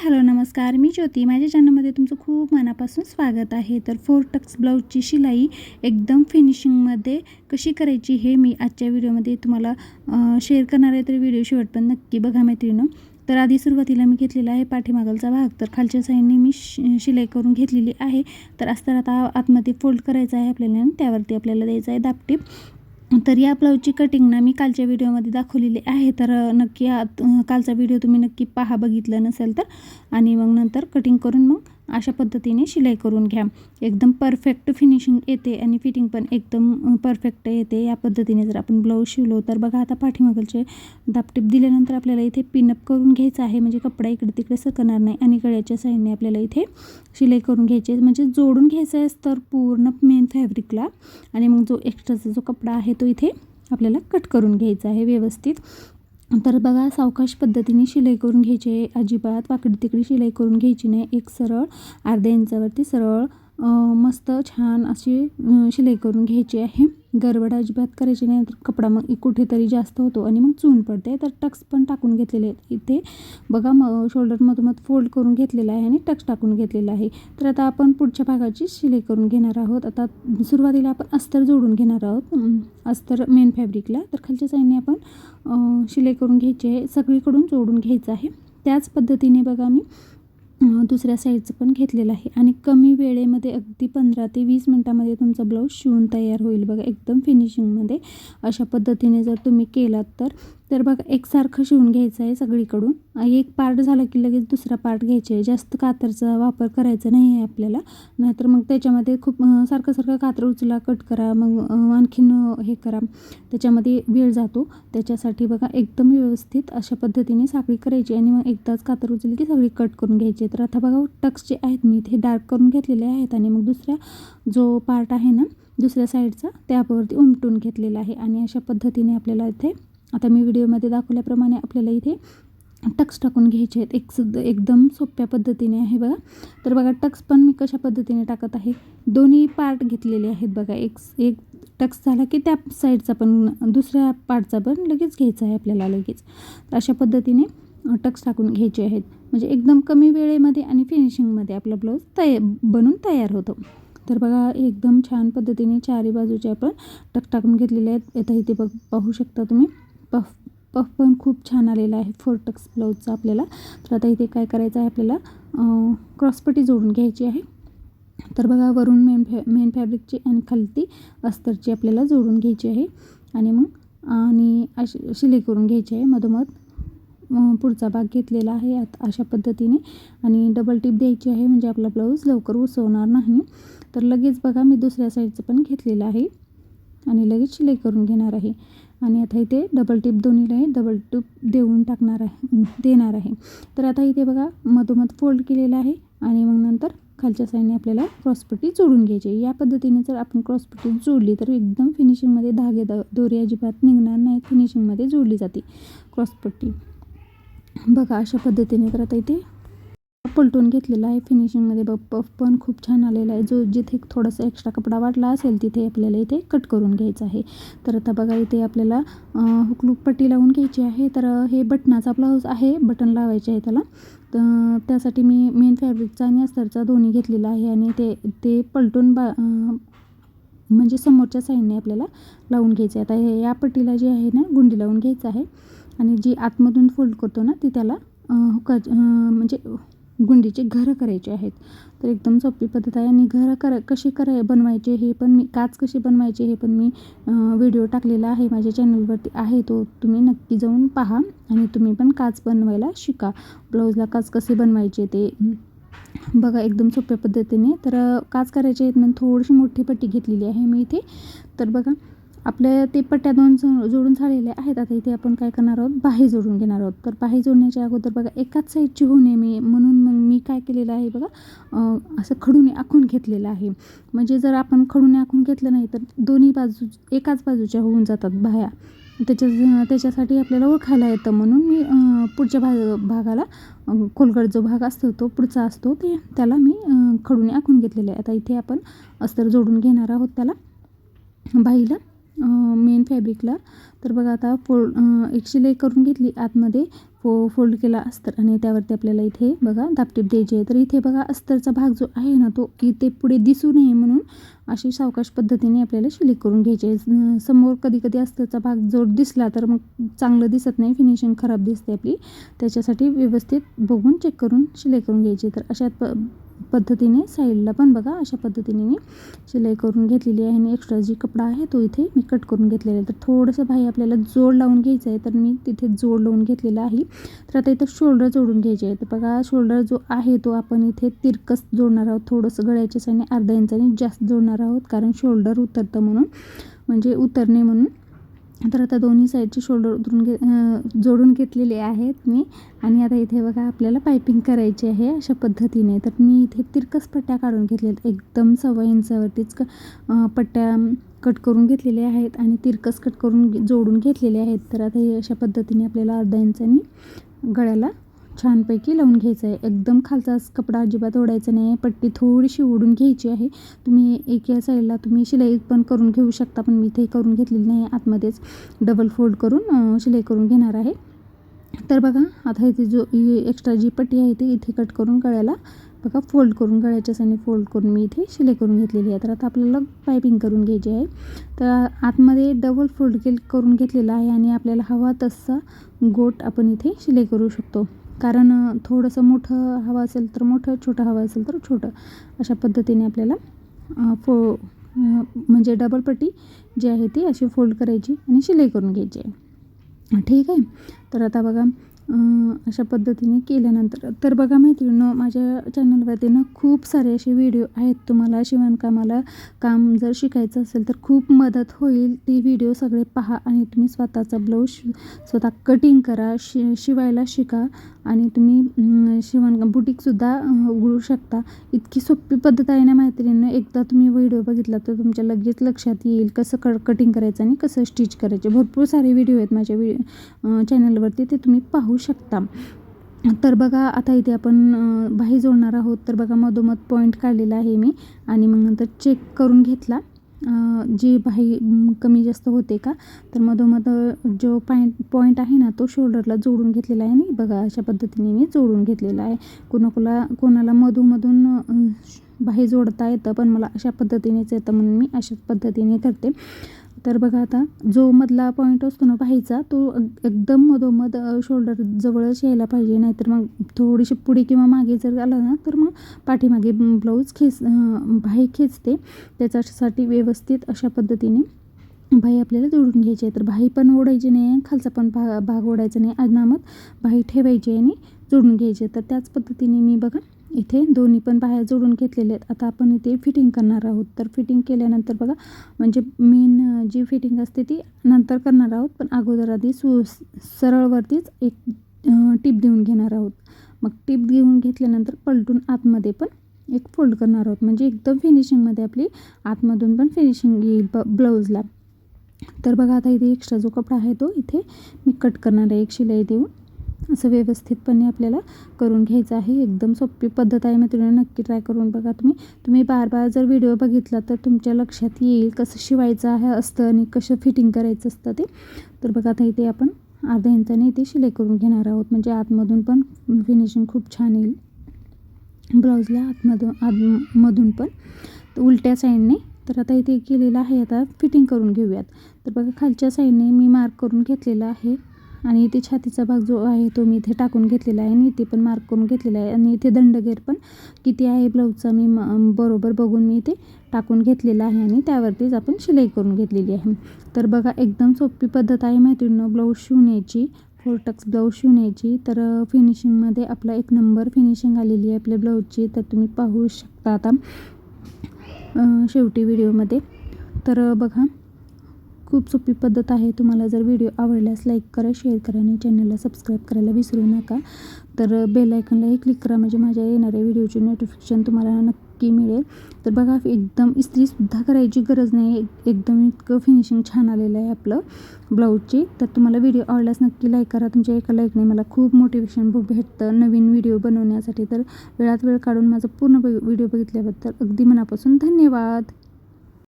Hello नमस्कार, मी ज्योती. माझ्या चॅनलमध्ये तुमचं खूप मनापासून स्वागत आहे. तर 4 टक्स ब्लाऊजची शिलाई एकदम फिनिशिंगमध्ये कशी करायची हे मी आजच्या व्हिडिओमध्ये तुम्हाला शेअर करणार आहे. तर व्हिडिओ शेवट पण नक्की बघा मैत्रिणींनो. तर आधी सुरुवातीला मी घेतलेला आहे पाठीमागलचा भाग. तर खालच्या साईडने मी शिलाई करून घेतलेली आहे. तर अस्तर आता आतमध्ये फोल्ड करायचं आहे आपल्याला आणि त्यावरती आपल्याला द्यायचं आहे दाबटीप. तर या ब्लाऊजची कटिंग ना मी कालच्या व्हिडिओमध्ये दाखवलेली आहे. तर नक्की कालचा व्हिडिओ तुम्ही नक्की पहा बघितलं नसेल तर. आणि मग नंतर कटिंग करून मग अशा पद्धतीने शिलाई करून घ्या. एकदम परफेक्ट फिनिशिंग येते आणि फिटिंग पण एकदम परफेक्ट येते. या पद्धतीने जर आपण ब्लाऊज शिवलो तर बघा आता पाठीमागलचे दाबटीप दिल्यानंतर आपल्याला इथे पिनअप करून घ्यायचं आहे, म्हणजे कपडा इकडे तिकडे सरकणार नाही. आणि गळ्याच्या साईडने आपल्याला इथे शिलाई करून घ्यायची आहे, म्हणजे जोडून घ्यायचं आहे तर पूर्ण मेन फॅब्रिकला. आणि मग जो एक्स्ट्राचा जो कपडा आहे तो इथे आपल्याला कट करून घ्यायचा आहे व्यवस्थित. तर बघा सावकाश पद्धतीने शिलाई करून घ्यायची आहे, अजिबात वाकडी तिकडी शिलाई करून घ्यायची नाही. एक सरळ अर्ध्या इंचावरती सरळ मस्त छान अशी शिलाई करून घ्यायची आहे. गडबड अजिबात करायची नाही, तर कपडा मग कुठेतरी जास्त होतो आणि मग चून पडते. तर टक्स पण टाकून घेतलेले आहेत इथे बघा, शोल्डर मधोमध फोल्ड करून घेतलेला आहे आणि टक्स टाकून घेतलेला आहे. तर आता आपण पुढच्या भागाची शिलाई करून घेणार आहोत. आता सुरुवातीला आपण अस्तर जोडून घेणार आहोत, अस्तर मेन फॅब्रिकला. तर खालच्या साईडने आपण शिलाई करून घ्यायची आहे, सगळीकडून जोडून घ्यायचं आहे. त्याच पद्धतीने बघा मी दुसऱ्या साईडचं पण घेतलेलं आहे. आणि कमी वेळेमध्ये अगदी 15 ते 20 मिनटामध्ये तुमचा ब्लाऊज शिवून तयार होईल बघा, एकदम फिनिशिंगमध्ये. अशा पद्धतीने जर तुम्ही केलात तर बघा एकसारखं शिवून घ्यायचं आहे सगळीकडून. एक पार्ट झाला की लगेच दुसरा पार्ट घ्यायचा आहे. जास्त कातरचा वापर करायचा नाही आहे आपल्याला, नाहीतर मग त्याच्यामध्ये खूप सारखं कातर उचला, कट करा, मग आणखीन हे करा, त्याच्यामध्ये वेळ जातो. त्याच्यासाठी बघा एकदम व्यवस्थित अशा पद्धतीने साखळी करायची आणि मग एकदाच कातर उचलली की सगळी कट करून घ्यायची. तर आता बघा टक्स जे आहेत मी इथे डार्क करून घेतलेले आहेत आणि मग दुसऱ्या जो पार्ट आहे ना दुसऱ्या साईडचा त्यावरती उमटून घेतलेला आहे. आणि अशा पद्धतीने आपल्याला इथे आता मी व्हिडिओमध्ये दाखवल्याप्रमाणे आपल्याला इथे टक्स टाकून घ्यायचे आहेत. एकदम सोप्या पद्धतीने आहे बघा. तर बघा टक्स पण मी कशा पद्धतीने टाकत आहे, दोन्ही पार्ट घेतलेले आहेत बघा. एक टक्स झाला की त्या साईडचा पण दुसऱ्या पार्टचा पण लगेच घ्यायचा आहे आपल्याला लगेच. तर अशा पद्धतीने टक्स टाकून घ्यायचे आहेत, म्हणजे एकदम कमी वेळेमध्ये आणि फिनिशिंगमध्ये आपला ब्लाऊज बनून तयार होतो. तर बघा एकदम छान पद्धतीने चारही बाजूचे आपण टक्स टाकून घेतलेले आहेत. आता इथे पाहू शकता तुम्ही पफ पण खूप छान आलेला आहे 4 टक्स ब्लाऊजचा आपल्याला. तर आता इथे काय करायचं आहे आपल्याला, क्रॉसपट्टी जोडून घ्यायची आहे. तर बघा वरून मेन फॅब्रिकची आणि खालती अस्तरची आपल्याला जोडून घ्यायची आहे. आणि मग अशी शिलाई करून घ्यायची आहे. मधोमध पुढचा भाग घेतलेला आहे अशा पद्धतीने. आणि डबल टिप द्यायची आहे, म्हणजे आपला ब्लाऊज लवकर उसवणार नाही. तर लगेच बघा मी दुसऱ्या साईडचं पण घेतलेलं आहे आणि लगेच शिलाई करून घेणार आहे. आणि आता इथे डबल टिप दोन्हीला डबल टिप देणार आहे. तर आता इथे बघा मधोमध फोल्ड केलेला आहे आणि मग नंतर खालच्या साईडने आपल्याला क्रॉसपट्टी जोडून घ्यायची आहे. या पद्धतीने जर आपण क्रॉसपट्टी जोडली तर एकदम फिनिशिंगमध्ये धागे दोरे अजिबात निघणार नाही, फिनिशिंगमध्ये जोडली जाते क्रॉसपट्टी बघा अशा पद्धतीने. तर आता इथे पलटून घेतलेला आहे फिनिशिंगमध्ये बघ, पफ पण खूप छान आलेला आहे. जिथे थोडासा एक्स्ट्रा कपडा वाटला असेल तिथे आपल्याला इथे कट करून घ्यायचं आहे. तर आता बघा इथे आपल्याला हुकलूक पट्टी लावून घ्यायची आहे. तर हे बटनाचा ब्लाऊज आहे, बटन लावायचे आहे त्याला. तर त्यासाठी मी मेन फॅब्रिकचा आणि अस्तरचा दोन्ही घेतलेला आहे. आणि ते पलटून म्हणजे समोरच्या साईडने आपल्याला लावून घ्यायचं आहे. आता या पट्टीला जी आहे ना गुंडी लावून घ्यायचं आहे आणि जी आतमधून फोल्ड करतो ना ती त्याला म्हणजे गुंडीचे घरं करायचे आहेत. तर एकदम सोपी पद्धत आहे. आणि घरं कशी बनवायचे हे पण मी काच कशी बनवायचे हे पण मी व्हिडिओ टाकलेला आहे माझ्या चॅनलवरती आहे, तो तुम्ही नक्की जाऊन पहा आणि तुम्ही पण काच बनवायला शिका. ब्लाऊजला काच कसे बनवायचे ते बघा एकदम सोप्या पद्धतीने. तर काच करायचे आहेत म्हणून थोडीशी मोठी पट्टी घेतलेली आहे मी इथे. तर बघा आपल्या ते पट्ट्या दोन जोडून झालेल्या आहेत. आता इथे आपण काय करणार आहोत, बाही जोडून घेणार आहोत. तर बाही जोडण्याच्या अगोदर बघा एकाच साईडची होऊ नये म्हणून मग मी काय केलेलं आहे बघा, असं खडूने आखून घेतलेलं आहे. म्हणजे जर आपण खडूने आखून घेतलं नाही तर दोन्ही बाजू एकाच बाजूच्या होऊन जातात बाह्या. त्याच्यासाठी आपल्याला ओळखायला येतं, म्हणून मी पुढच्या भागाला खोलगट जो भाग असतो तो पुढचा असतो त्याला मी खडूने आखून घेतलेलं आहे. आता इथे आपण अस्तर जोडून घेणार आहोत त्याला बाहीला मेन फॅब्रिकला. तर बघा आता एक शिलाई करून घेतली आतमध्ये फोल्ड केला अस्तर आणि त्यावरती आपल्याला इथे बघा दाबटीप द्यायची आहे. तर इथे बघा अस्तरचा भाग जो आहे ना तो इथे पुढे दिसू नये म्हणून अशी सावकाश पद्धतीने आपल्याला शिलाई करून घ्यायची आहे. समोर कधी कधी अस्तरचा भाग जोड दिसला तर मग चांगलं दिसत नाही, फिनिशिंग खराब दिसते आपली. त्याच्यासाठी व्यवस्थित बघून चेक करून शिलाई करून घ्यायची. तर अशा पद्धतीने साईडला पण बघा अशा पद्धतीने मी शिलाई करून घेतलेली आहे आणि एक्स्ट्रा जी कपडा आहे तो इथे मी कट करून घेतलेला आहे. तर थोडंसं बाही आपल्याला जोड लावून घ्यायचं आहे, तर मी तिथे जोड लावून घेतलेला आहे. तर आता इथं शोल्डर जोडून घ्यायचे आहे. तर बघा शोल्डर जो आहे तो आपण इथे तिरकस जोडणार आहोत, थोडंसं गळ्याच्या साईडने अर्धा इंचाने जास्त जोडणार आहोत, कारण शोल्डर उतरतं म्हणून, म्हणजे उतरणे म्हणून. तर आता दोन्ही साईडचे शोल्डर जोडून घेतलेले आहेत मी. आणि आता इथे बघा आपल्याला पायपिंग करायची आहे अशा पद्धतीने. तर मी इथे तिरकस पट्ट्या काढून घेतलेल्या, एकदम 1.25 इंचावरतीच पट्ट्या कट करून घेतलेल्या आहेत आणि तिरकस कट करून जोडून घेतलेले आहेत. तर आता हे अशा पद्धतीने आपल्याला अर्धा इंचानी गळ्याला छानपैकी लावून घ्यायचं आहे. एकदम खालचा कपडा अजिबात ओढायचा नाही आहे, पट्टी थोडीशी ओढून घ्यायची आहे. तुम्ही एका साईडला तुम्ही शिलाई पण करून घेऊ शकता, पण मी इथे करून घेतलेली नाही, आतमध्येच डबल फोल्ड करून शिलाई करून घेणार आहे. तर बघा आता इथे जो एक्स्ट्रा जी पट्टी आहे ती इथे कट करून गळ्याला बघा फोल्ड करून गळ्याच्या साईडने फोल्ड करून मी इथे शिलाई करून घेतलेली आहे. तर आता आपल्याला पायपिंग करून घ्यायची आहे. तर आतमध्ये डबल फोल्ड करून घेतलेला आहे आणि आपल्याला हवा तसा गोट आपण इथे शिलाई करू शकतो, कारण थोडंसं मोठं हवं असेल तर मोठं, छोटं हवं असेल तर छोटं, अशा पद्धतीने आपल्याला म्हणजे डबल पट्टी जी आहे ती अशी फोल्ड करायची आणि शिलाई करून घ्यायची आहे. ठीक आहे. तर आता बघा अशा पद्धतीने केल्यानंतर तर बघा मैत्रिणींनो, माझ्या चॅनलवरती ना खूप सारे असे व्हिडिओ आहेत. तुम्हाला शिवणकामाला काम जर शिकायचं असेल तर खूप मदत होईल. ती व्हिडिओ सगळे पहा आणि तुम्ही स्वतःचा ब्लाऊज स्वतः कटिंग करा, शिवायला शिका आणि तुम्ही बुटीकसुद्धा उघडू शकता. इतकी सोपी पद्धत आहे ना मैत्रिणींनो, एकदा तुम्ही व्हिडिओ बघितला तर तुमच्या लगेच लक्षात येईल कसं कटिंग करायचं आणि कसं स्टिच करायचे. भरपूर सारे व्हिडिओ आहेत माझ्या चॅनलवरती, ते तुम्ही पाहू शकता. तर बघा आता इथे आपण बाही जोडणार आहोत. तर बघा मधोमध पॉईंट काढलेला आहे मी आणि मग नंतर चेक करून घेतला जी बाही कमी जास्त होते का. तर मधोमध जो पॉईंट आहे ना तो शोल्डरला जोडून घेतलेला आहे आणि बघा अशा पद्धतीने मी जोडून घेतलेला आहे. कोणाला मधून बाही जोडता येतं, पण मला अशा पद्धतीनेच येतं म्हणून मी अशाच पद्धतीने करते. तर बघा आता जो मधला पॉईंट असतो ना बाहीचा तो एकदम मधोमध शोल्डर जवळच यायला पाहिजे, नाहीतर मग थोडीशी पुढे किंवा मागे जर आलं ना तर मग पाठीमागे ब्लाऊज बाही खेचते. त्याच्यासाठी व्यवस्थित अशा पद्धतीने बाही आपल्याला जोडून घ्यायची आहे. तर बाही पण ओढायची नाही आहे, खालचा पण भाग ओढायचा नाही, अनामत बाही ठेवायची आणि जोडून घ्यायची. तर त्याच पद्धतीने मी बघा इथे दोन्ही पण बाह्या जोडून घेतलेल्या आहेत. आता आपण इथे फिटिंग करणार आहोत. तर फिटिंग केल्यानंतर बघा म्हणजे मेन जी फिटिंग असते ती नंतर करणार आहोत, पण अगोदर आधी सरळवरतीच एक टीप देऊन घेणार आहोत. मग टीप देऊन घेतल्यानंतर पलटून आतमध्ये पण एक फोल्ड करणार आहोत, म्हणजे एकदम फिनिशिंगमध्ये आपली आतमधून पण फिनिशिंग येईल ब्लाऊजला. तर बघा आता इथे एक्स्ट्रा जो कपडा आहे तो इथे मी कट करणार आहे एक शिलाई देऊन. असं व्यवस्थितपणे आपल्याला करून घ्यायचं आहे. एकदम सोपी पद्धत आहे मित्रांनो, नक्की ट्राय करून बघा. तुम्ही बार जर व्हिडिओ बघितला तर तुमच्या लक्षात येईल कसं शिवायचं आहे असतं आणि कसं फिटिंग करायचं असतं ते. तर बघा आता इथे आपण अर्ध्या इंचाने इथे शिलाई करून घेणार आहोत, म्हणजे आतमधून पण फिनिशिंग खूप छान येईल ब्लाऊजला, आतमधून पण उलट्या साईडने. तर आता इथे केलेलं आहे. आता फिटिंग करून घेऊयात. तर बघा खालच्या साईडने मी मार्क करून घेतलेला आहे आणि इथे छातीचा भाग जो आहे तो मी इथे टाकून घेतलेला आहे आणि इथे पण मार्क करून घेतलेला आहे आणि इथे दंडगेर पण किती आहे ब्लाऊजचा मी बरोबर बघून मी इथे टाकून घेतलेला आहे आणि त्यावरतीच आपण शिलाई करून घेतलेली आहे. तर बघा एकदम सोपी पद्धत आहे मैत्रिणींनो ब्लाऊज शिवण्याची, 4 टक्स ब्लाऊज शिवण्याची. तर फिनिशिंगमध्ये आपला एक नंबर फिनिशिंग आलेली आहे आपल्या ब्लाऊजची. तर तुम्ही पाहू शकता आता शेवटी व्हिडिओमध्ये. तर बघा खूप सोपी पद्धत आहे. तुम्हाला जर व्हिडिओ आवडल्यास लाईक करा, शेअर करा आणि चॅनलला सबस्क्राईब करायला विसरू नका. तर बेल आयकॉनलाही क्लिक करा, म्हणजे माझ्या येणाऱ्या व्हिडिओची नोटिफिकेशन तुम्हाला नक्की मिळेल. तर बघा एकदम इस्त्रीसुद्धा करायची गरज नाही, एकदम इतकं फिनिशिंग छान आलेलं आहे आपलं ब्लाऊजची. तर तुम्हाला व्हिडिओ आवडल्यास नक्की लाईक करा. तुमच्या एका लाईकने मला खूप मोटिवेशन भेटतं नवीन व्हिडिओ बनवण्यासाठी. तर वेळात वेळ काढून माझा पूर्ण व्हिडिओ बघितल्याबद्दल अगदी मनापासून धन्यवाद.